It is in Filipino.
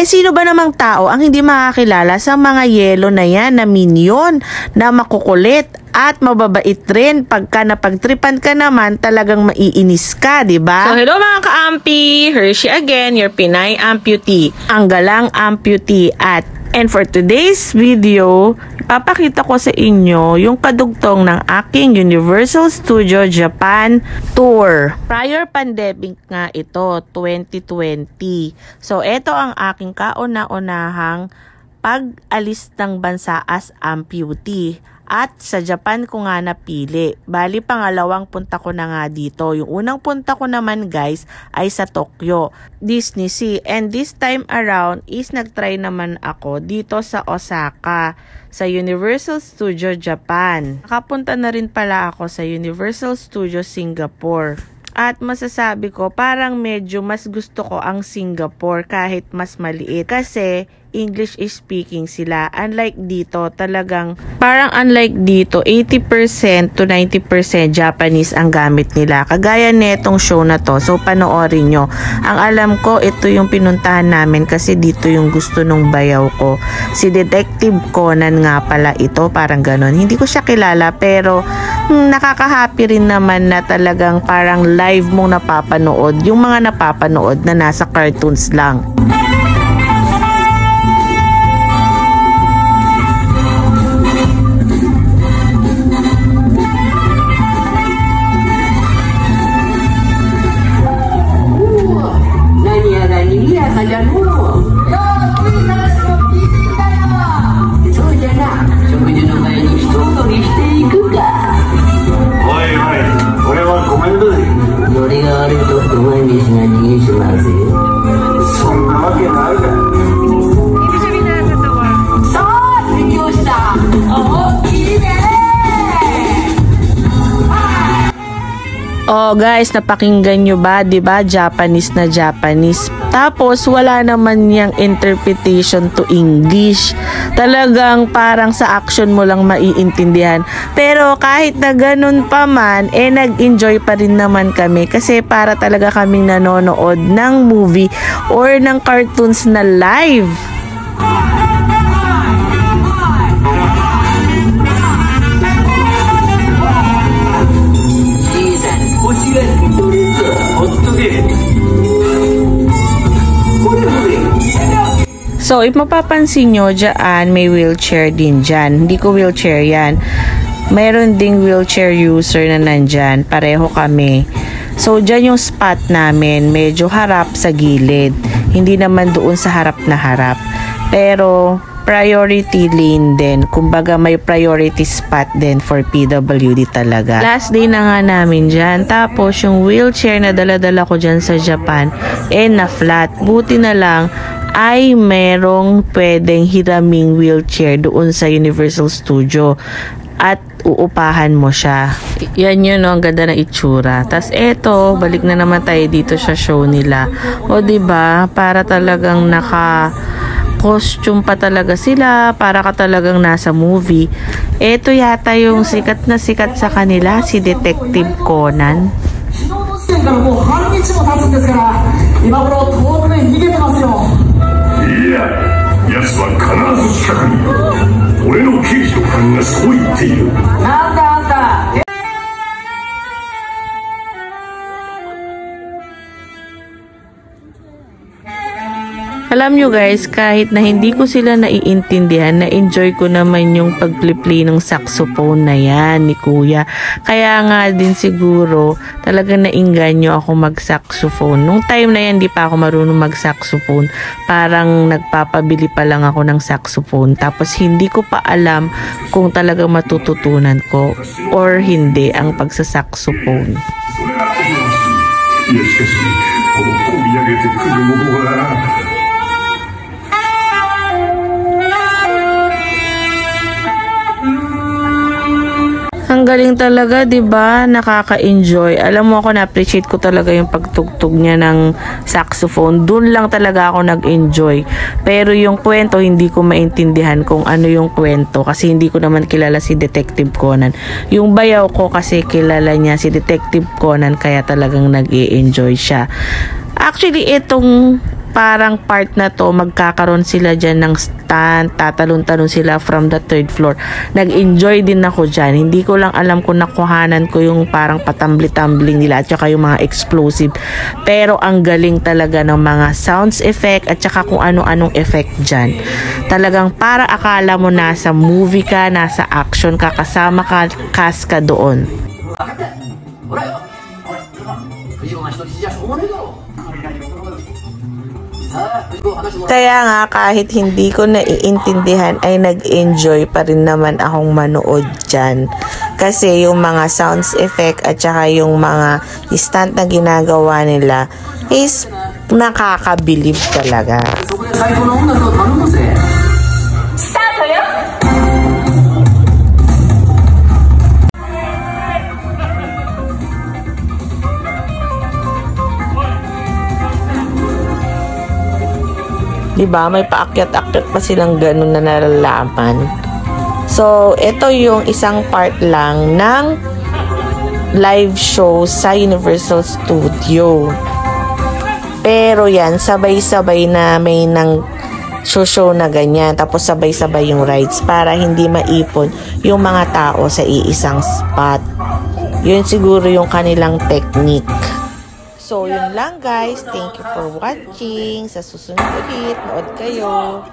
Eh sino ba namang tao ang hindi makakilala sa mga yelo na yan na minion, na makukulit at mababait rin? Pagka napagtripan ka naman, talagang maiinis ka, diba? So hello mga ka-ampi, Hershey again, your Pinay amputee. Ang galang amputee and for today's video, ipapakita ko sa inyo yung kadugtong ng aking Universal Studio Japan tour. Prior pandemic nga ito, 2020. So, ito ang aking kauna-unahang pag-alis ng bansa as amputee. At sa Japan ko nga napili. Bali, pangalawang punta ko na nga dito. Yung unang punta ko naman guys ay sa Tokyo, Disney Sea. And this time around is nagtry naman ako dito sa Osaka, sa Universal Studio Japan. Nakapunta na rin pala ako sa Universal Studio Singapore. At masasabi ko, parang medyo mas gusto ko ang Singapore kahit mas maliit. Kasi English speaking sila. Unlike dito, parang unlike dito, 80% to 90% Japanese ang gamit nila. Kagaya netong show na to. So, panoorin nyo. Ang alam ko, ito yung pinuntahan namin kasi dito yung gusto nung bayaw ko. Si Detective Conan nga pala ito. Parang ganon. Hindi ko siya kilala pero nakaka-happy rin naman na talagang parang live mong napapanood. Yung mga napapanood na nasa cartoons lang. Oh guys, napakinggan nyo ba? Diba? Japanese na Japanese. Tapos wala naman niyang interpretation to English. Talagang parang sa action mo lang maiintindihan. Pero kahit na ganun pa man, nag-enjoy pa rin naman kami. Kasi para talaga kaming nanonood ng movie or ng cartoons na live. So, if mapapansin nyo, dyan may wheelchair din dyan. Hindi ko wheelchair yan. Mayroon ding wheelchair user na nandyan. Pareho kami. So, dyan yung spot namin. Medyo harap sa gilid. Hindi naman doon sa harap na harap. Pero, priority lane din. Kumbaga, may priority spot din for PWD talaga. Last day na nga namin dyan. Tapos, yung wheelchair na dala-dala ko dyan sa Japan, na flat. Buti na lang, ay merong pwedeng hiraming wheelchair doon sa Universal Studio at uupahan mo siya. Yan yun, no? Ang ganda ng itsura. Tas eto, balik na naman tayo dito sa show nila. O diba, para talagang costume pa talaga sila, para ka talagang nasa movie. Eto yata yung sikat na sikat sa kanila, si Detective Conan. Alam nyo guys, kahit na hindi ko sila naiintindihan, na-enjoy ko naman yung pag-play ng saxophone na yan ni Kuya. Kaya nga din siguro, talagang nainganyo ako mag-saxophone. Nung time na yan, di pa ako marunong mag-saxophone. Parang nagpapabili pa lang ako ng saxophone. Tapos hindi ko pa alam kung talagang matututunan ko or hindi ang pagsa-saxophone. Ang galing talaga, 'di ba? Nakaka-enjoy. Alam mo ako, na-appreciate ko talaga yung pagtugtog niya ng saxophone. Doon lang talaga ako nag-enjoy. Pero yung kwento, hindi ko maintindihan kung ano yung kwento kasi hindi ko naman kilala si Detective Conan. Yung bayaw ko kasi kilala niya si Detective Conan kaya talagang nag-e-enjoy siya. Actually, itong parang part na to, magkakaroon sila dyan ng stand, tatalon-talon sila from the 3rd floor. Nag-enjoy din ako dyan. Hindi ko lang alam kung nakuhanan ko yung parang patambli-tumbling nila at saka yung mga explosive. Pero ang galing talaga ng mga sounds effect at saka kung ano-anong effect dyan. Talagang para akala mo nasa movie ka, nasa action ka, kasama ka, cast ka doon. Kaya nga kahit hindi ko naiintindihan ay nag-enjoy pa rin naman akong manood dyan. Kasi yung mga sounds effect at saka yung mga stunt na ginagawa nila is nakakabilib talaga. Diba? May paakyat-akyat pa silang ganun na nalalaman. So, ito yung isang part lang ng live show sa Universal Studio. Pero yan, sabay-sabay na may nang show na ganyan. Tapos sabay-sabay yung rides para hindi maipon yung mga tao sa iisang spot. Yun siguro yung kanilang technique. So, yun lang guys. Thank you for watching. Sa susunod ulit, nood kayo.